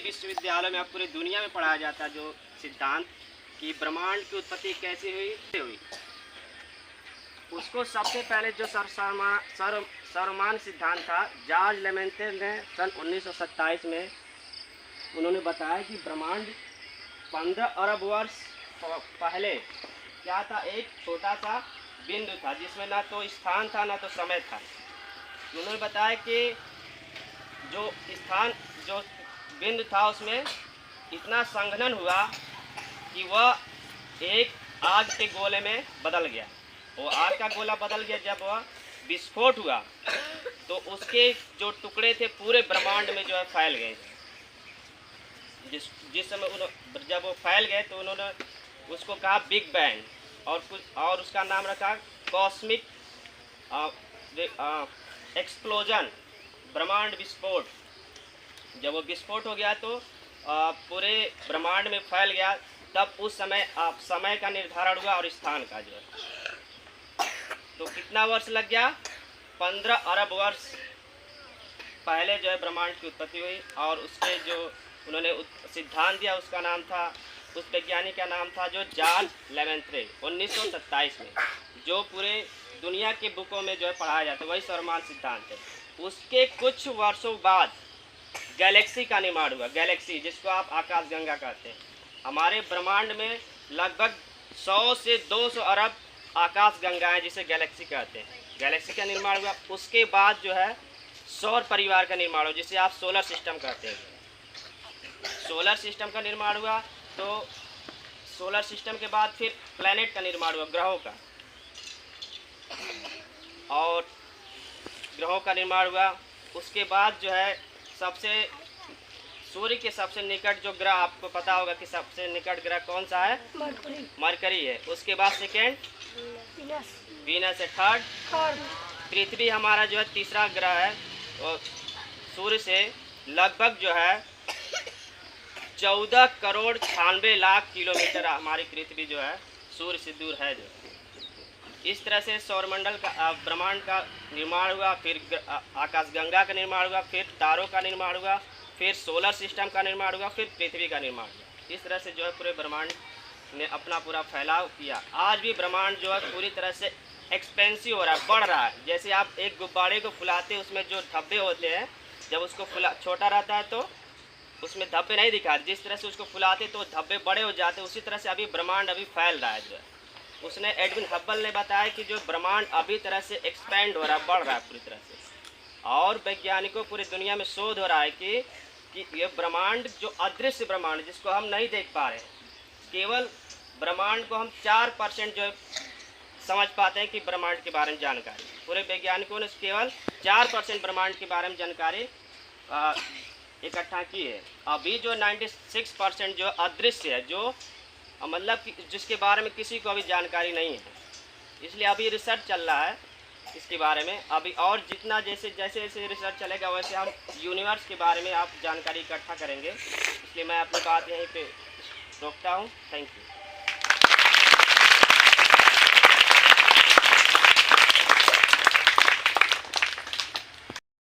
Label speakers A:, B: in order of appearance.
A: विश्वविद्यालयों में अब पूरी दुनिया में पढ़ाया जाता है जो सिद्धांत कि ब्रह्मांड की उत्पत्ति कैसे हुई उसको सबसे पहले जो सर्वमान्य सिद्धांत था जॉर्ज लेमेंटे ने सन 1927 में उन्होंने बताया कि ब्रह्मांड 15 अरब वर्ष पहले क्या था, एक छोटा सा बिंदु था जिसमें ना तो स्थान था ना तो समय था। उन्होंने बताया कि जो बिंदु था उसमें इतना संघनन हुआ कि वह एक आग के गोले में बदल गया। वो आग का गोला बदल गया। जब वह विस्फोट हुआ तो उसके जो टुकड़े थे पूरे ब्रह्मांड में जो है फैल गए। जिस समय जब वो फैल गए तो उन्होंने उसको कहा बिग बैंग और उसका नाम रखा कॉस्मिक एक्सप्लोजन, ब्रह्मांड विस्फोट। जब वो विस्फोट हो गया तो पूरे ब्रह्मांड में फैल गया। तब उस समय का निर्धारण हुआ और स्थान का जो है तो कितना वर्ष लग गया, 15 अरब वर्ष पहले जो है ब्रह्मांड की उत्पत्ति हुई। और उसके जो उन्होंने सिद्धांत दिया उसका नाम था, उस वैज्ञानिक का नाम था जो जॉर्ज लेमेंत्रे, 1927 में, जो पूरे दुनिया के बुकों में जो है पढ़ाया जाता है, वही सर्वमान्य सिद्धांत है। उसके कुछ वर्षों बाद गैलेक्सी का निर्माण हुआ। गैलेक्सी जिसको आप आकाशगंगा कहते हैं। हमारे ब्रह्मांड में लगभग 100 से 200 अरब आकाशगंगाएं जिसे गैलेक्सी कहते हैं। गैलेक्सी का निर्माण हुआ। उसके बाद जो है सौर परिवार का निर्माण हुआ जिसे आप सोलर सिस्टम कहते हैं। सोलर सिस्टम का निर्माण हुआ तो सोलर सिस्टम के बाद फिर प्लैनेट का निर्माण हुआ, ग्रहों का, और ग्रहों का निर्माण हुआ। उसके बाद जो है सूर्य के सबसे निकट जो ग्रह, आपको पता होगा कि सबसे निकट ग्रह कौन सा है, मरकरी है। उसके बाद सेकेंड वीनस है, थर्ड पृथ्वी हमारा जो है तीसरा ग्रह है। और सूर्य से लगभग जो है 14 करोड़ 96 लाख किलोमीटर हमारी पृथ्वी जो है सूर्य से दूर है। जो इस तरह से सौरमंडल का ब्रह्मांड का निर्माण हुआ, फिर आकाशगंगा का निर्माण हुआ, फिर तारों का निर्माण हुआ, फिर सोलर सिस्टम का निर्माण हुआ, फिर पृथ्वी का निर्माण हुआ। इस तरह से जो है पूरे ब्रह्मांड ने अपना पूरा फैलाव किया। आज भी ब्रह्मांड जो है पूरी तरह से एक्सपेंसिव हो रहा है, बढ़ रहा है। जैसे आप एक गुब्बारे को फुलाते हैं, उसमें जो धब्बे होते हैं, जब उसको छोटा रहता है तो उसमें धब्बे नहीं दिखाते, जिस तरह से उसको फुलाते तो धब्बे बड़े हो जाते, उसी तरह से अभी ब्रह्मांड अभी फैल रहा है। जो है उसने एडविन हब्बल ने बताया कि जो ब्रह्मांड अभी तरह से एक्सपेंड हो रहा है, बढ़ रहा है पूरी तरह से। और वैज्ञानिकों पूरी दुनिया में शोध हो रहा है कि ये ब्रह्मांड जो अदृश्य ब्रह्मांड जिसको हम नहीं देख पा रहे हैं, केवल ब्रह्मांड को हम 4% जो है समझ पाते हैं कि ब्रह्मांड के बारे में जानकारी। पूरे वैज्ञानिकों ने केवल 4% ब्रह्मांड के बारे में जानकारी इकट्ठा की है। अभी जो 96% जो अदृश्य है, जो मतलब कि जिसके बारे में किसी को अभी जानकारी नहीं है, इसलिए अभी रिसर्च चल रहा है इसके बारे में अभी। और जितना जैसे रिसर्च चलेगा वैसे हम यूनिवर्स के बारे में आप जानकारी इकट्ठा करेंगे। इसलिए मैं अपनी बात यहीं पे रोकता हूँ। Thank you.